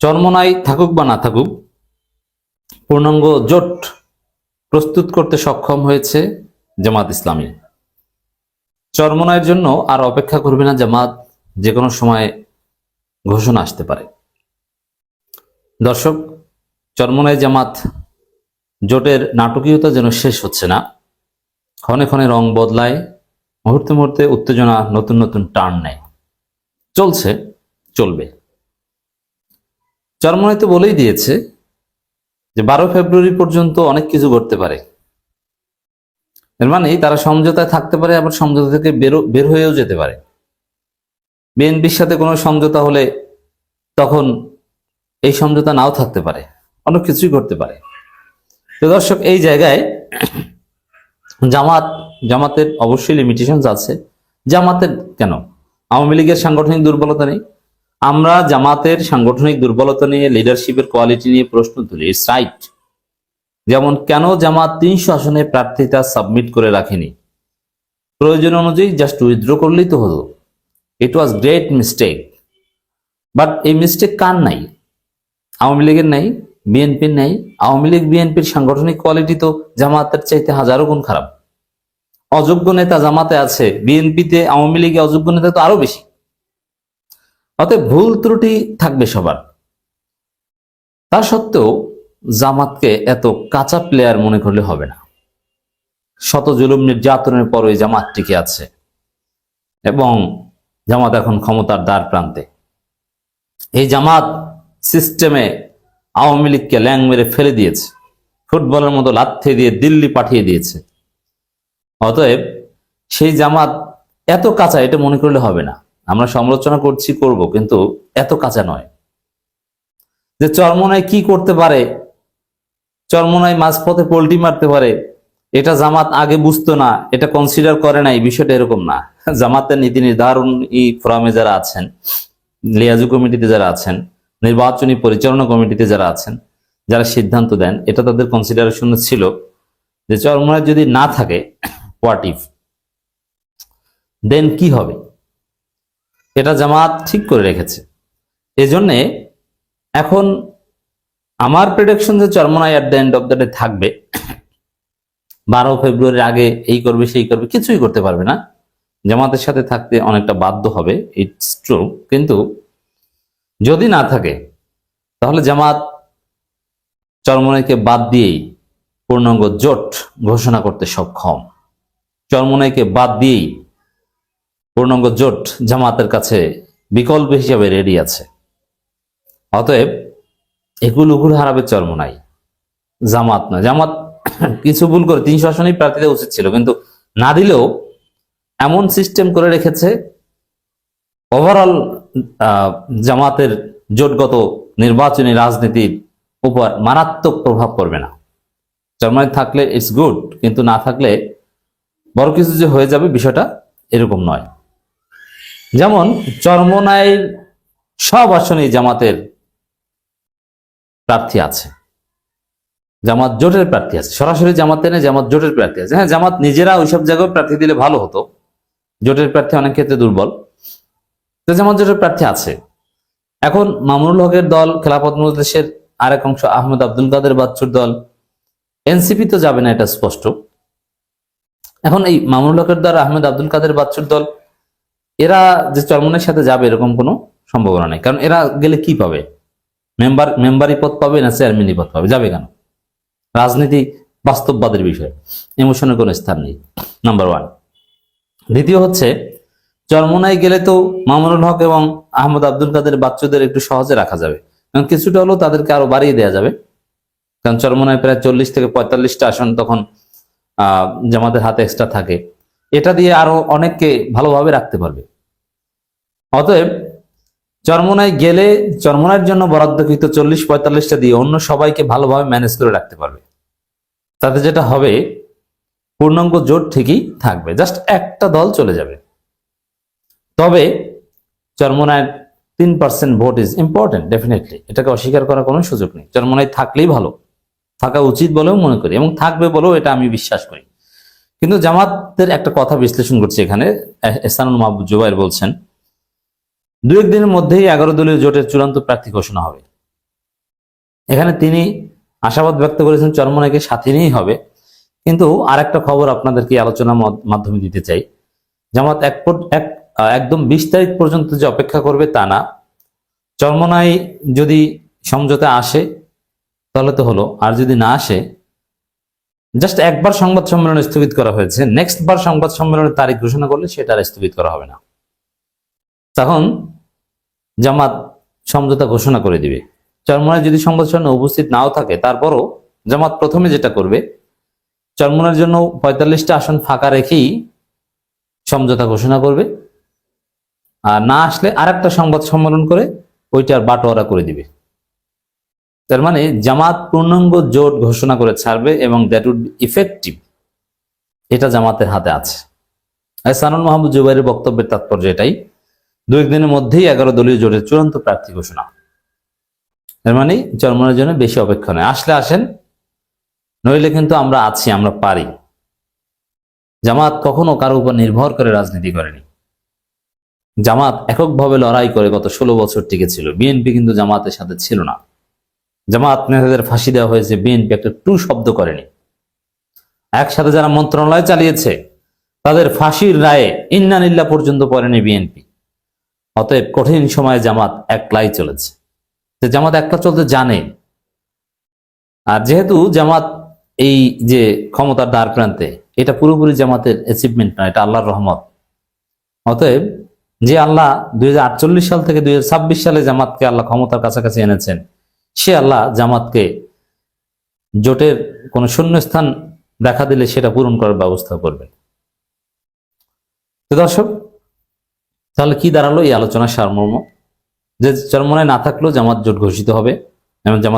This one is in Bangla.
চরমোনাই থাকুক বা না থাকুক, পূর্ণাঙ্গ জোট প্রস্তুত করতে সক্ষম হয়েছে জামাত ইসলামী। চরমোনাইয়ের জন্য আর অপেক্ষা করবে না জামাত, যে কোনো সময় ঘোষণা আসতে পারে। দর্শক, চরমোনাই জামাত জোটের নাটকীয়তা যেন শেষ হচ্ছে না, ক্ষণে ক্ষণে রং বদলায়, মুহূর্তে মুহূর্তে উত্তেজনা নতুন নতুন টার্ন নেয়। চলছে, চলবে। চরমোনাই তো বলেই দিয়েছে যে 12 ফেব্রুয়ারি পর্যন্ত অনেক কিছু ঘটতে পারে। এর মানে তারা সমঝোতায় থাকতে পারে, আবার সমঝোতা থেকে বের হয়েও যেতে পারে। বিএনপির সাথে কোনো সমঝোতা হলে তখন এই সমঝোতা নাও থাকতে পারে, অনেক কিছুই ঘটতে পারে। তো দর্শক, এই জায়গায় জামাতের অবশ্যই লিমিটেশনস আছে। জামাতের কেন, আওয়ামী লীগের সাংগঠনিক দুর্বলতা নেই। আমরা জামাতের সাংগঠনিক দুর্বলতা নিয়ে, লিডারশিপের কোয়ালিটি নিয়ে প্রশ্ন তুলি, ইটস রাইট। যেমন কেন জামাত 300 আসনে প্রার্থিতা সাবমিট করে রাখেনি, প্রয়োজন অনুযায়ী জাস্ট উইথড্র করলেই তো হতো। ইট ওয়াজ গ্রেট মিস্টেক। বাট এই মিস্টেক কার নাই? আওয়ামী লীগের নাই, বিএনপির নাই। আওয়ামী লীগ বিএনপির সাংগঠনিক কোয়ালিটি তো জামাতের চাইতে হাজারো গুণ খারাপ। অযোগ্য নেতা জামাতে আছে, বিএনপিতে আওয়ামী লীগে অযোগ্য নেতা তো আরো বেশি। অতএব ভুল ত্রুটি থাকবে সবার। তা সত্ত্বেও জামাতকে এত কাঁচা প্লেয়ার মনে করলে হবে না। শত জুলুম নির্যাতনের পর ওই জামাত টিকে আছে এবং জামাত এখন ক্ষমতার দ্বার প্রান্তে। এই জামাত সিস্টেমে আওয়ামী লীগকে ল্যাং মেরে ফেলে দিয়েছে, ফুটবলের মতো লাথি দিয়ে দিল্লি পাঠিয়ে দিয়েছে। অতএব সেই জামাত এত কাঁচা এটা মনে করলে হবে না। আমরা সমালোচনা করব, কিন্তু এত কাঁচা নয়। যে চরমোনাই কি করতে পারে, চরমোনাই মাঝপথে পোল্টি মারতে পারে, এটা জামাত আগে বুঝতো না, এটা কনসিডার করে নাই, বিষয়টা এরকম না। জামাতের নীতি নির্ধারণী ফোরামে যারা আছেন, লিয়াজু কমিটিতে যারা আছেন, নির্বাচনী পরিচালনা কমিটিতে যারা আছেন, যারা সিদ্ধান্ত দেন, এটা তাদের কনসিডারেশন ছিল যে চরমোনাই যদি না থাকে, হোয়াট ইফ, দেন কি হবে, এটা জামাত ঠিক করে রেখেছে। এজন্যে এখন আমার প্রেডিকশন যে Charmonai at the end of the day থাকবে। 12 ফেব্রুয়ারির আগে এই করবে সেই করবে, কিছুই করতে পারবে না। জামাতের সাথে থাকতে অনেকটা বাধ্য হবে, ইটস ট্রু। কিন্তু যদি না থাকে, তাহলে জামাত চরমোনাইকে বাদ দিয়েই পূর্ণাঙ্গ জোট ঘোষণা করতে সক্ষম। চরমোনাইকে বাদ দিয়েই পূর্ণাঙ্গ জোট জামাতের কাছে বিকল্প হিসাবে রেডি আছে। অতএব এগুলো হারাবে চরমোনাই, জামাত না। জামাত কিছু ভুল করে 300 আসনেই প্রার্থী দেওয়া উচিত ছিল, কিন্তু না দিলেও এমন সিস্টেম করে রেখেছে ওভারঅল জামাতের জোটগত নির্বাচনী রাজনীতির উপর মারাত্মক প্রভাব পড়বে না। চরমোনাই থাকলে ইটস গুড, কিন্তু না থাকলে বড় কিছু যে হয়ে যাবে, বিষয়টা এরকম নয়। যেমন চরমোনাইয়ের সব আসনেই জামাতের প্রার্থী আছে, জামাত জোটের প্রার্থী আছে, সরাসরি জামাতে নেই, জামাত জোটের প্রার্থী আছে। হ্যাঁ, জামাত নিজেরা ওইসব জায়গায় প্রার্থী দিলে ভালো হতো, জোটের প্রার্থী অনেক ক্ষেত্রে দুর্বল, তো জামাত জোটের প্রার্থী আছে। এখন মামুনুল হকের দল, খেলাফত মজলিসের আরেক অংশ, আহমেদ আব্দুল কাদের বাচ্চুর দল, এনসিপি তো যাবে না, এটা স্পষ্ট। এখন এই মামুনুল হকের দল, আহমেদ আব্দুল কাদের বাচ্চুর দল, এরা যে চরমোনাইয়ের সাথে যাবে এরকম কোনো সম্ভাবনা নেই। কারণ এরা গেলে কি পাবে? মেম্বারি পদ পাবে না চেয়ারম্যানই পদ পাবে? যাবে কেন? রাজনীতি বাস্তববাদের বিষয়, ইমোশনের কোনো স্থান নেই, নাম্বার 1। দ্বিতীয় হচ্ছে, চরমোনাই গেলে তো মামুনুল হক এবং আহমদ আব্দুল কাদের বাচ্চুদের একটু সহজে রাখা যাবে, কারণ কিছুটা হলেও তাদেরকে আরো বাড়িয়ে দেওয়া যাবে। কারণ চরমোনাই প্রায় 40 থেকে 45টা আসন তখন জামাতের হাতে এক্সট্রা থাকে, এটা দিয়ে আরো অনেককে ভালোভাবে রাখতে পারবে। অতএব চরমোনাই গেলে চরমোনাইয়ের জন্য বরাদ্দকৃত 40-45টা দিয়ে অন্য সবাইকে ভালোভাবে ম্যানেজ করে রাখতে পারবে। তাতে যেটা হবে, পূর্ণাঙ্গ জোট ঠিকই থাকবে, জাস্ট একটা দল চলে যাবে। তবে চরমোনাইয়ের 3% ভোট ইজ ইম্পর্টেন্ট, ডেফিনেটলি, এটাকে অস্বীকার করার কোনো সুযোগ নেই। চরমোনাই থাকলেই ভালো, থাকা উচিত বলেও মনে করি, এবং থাকবে বলেও এটা আমি বিশ্বাস করি। কিন্তু জামাতের একটা কথা বিশ্লেষণ করছি এখানে, এহসানুল মাহবুব জুবায়ের বলছেন 2-1 দিনের মধ্যেই 11 দলীয় জোটের চূড়ান্ত প্রার্থী ঘোষণা হবে। এখানে তিনি আশাবাদ ব্যক্ত করেছেন চরমোনাইকে সাথে নিয়েই হবে। কিন্তু আরেকটা খবর আপনাদেরকে আলোচনার মাধ্যমে দিতে চাই, জামাত একদম 20 তারিখ পর্যন্ত যে অপেক্ষা করবে তা না। চরমোনাই যদি সমঝোতা আসে তাহলে তো হলো, আর যদি না আসে, জাস্ট একবার সংবাদ সম্মেলন স্থগিত করা হয়েছে, নেক্সট বার সংবাদ সম্মেলনের তারিখ ঘোষণা করলে সেটা আর স্থগিত করা হবে না। তখন জামাত সমঝোতা ঘোষণা করে দিবে। চরমোনাই যদি সংবাদ সম্মেলনে উপস্থিত নাও থাকে, তারপরও জামাত প্রথমে যেটা করবে, চরমোনাইয়ের জন্য 45টা আসন ফাঁকা রেখেই সমঝোতা ঘোষণা করবে, আর না আসলে আরেকটা সংবাদ সম্মেলন করে ওইটার বাটোয়ারা করে দিবে। তার মানে জামাত পূর্ণাঙ্গ জোট ঘোষণা করে ছাড়বে এবং দ্যাট উড বি ইফেক্টিভ। এটা জামাতের হাতে আছে। সানুল মাহমুদ জুবাইরের বক্তব্যের তাৎপর্য এটাই, 2 দিনের মধ্যেই 11 দলীয় জোটের চূড়ান্ত প্রার্থী ঘোষণা। এর মানে চরমোনাইয়ের জন্য বেশি অপেক্ষা নয়, আসলে আসেন, নইলে কিন্তু আমরা আছি, আমরা পারি। জামাত কখনো কারো উপর নির্ভর করে রাজনীতি করেনি। জামাত এককভাবে লড়াই করে গত 16 বছর টিকেছিল। বিএনপি কিন্তু জামাতের সাথে ছিল না। জামাত নেতাদের ফাঁসি দেওয়া হয়েছে, বিএনপি একটা টু শব্দ করেনি। একসাথে যারা মন্ত্রণালয় চালিয়েছে তাদের ফাঁসির রায়ে ইন্না লিল্লাহ পর্যন্ত পড়েনি বিএনপি। অতএব কঠিন সময়ে জামাত একলাই চলেছে। জামাত একলা চলতে জানে। আর যেহেতু জামাত এই যে ক্ষমতার দ্বার প্রান্তে, এটা পুরোপুরি জামাতের অ্যাচিভমেন্ট না, এটা আল্লাহর রহমত। অতএব যে আল্লাহ 2048 সাল থেকে 2026 সালে জামাতকে আল্লাহ ক্ষমতার কাছাকাছি এনেছেন, সে আল্লাহ জামাতকে জোটের কোন শূন্যস্থান দেখা দিলে সেটা পূরণ করার ব্যবস্থা করবেন। তো দর্শক, তাহলে কি দাঁড়ালো এই আলোচনার সারমর্ম? যে চরমোনাই না থাকলেও জামাত জোট ঘোষিত হবে এবং জামাত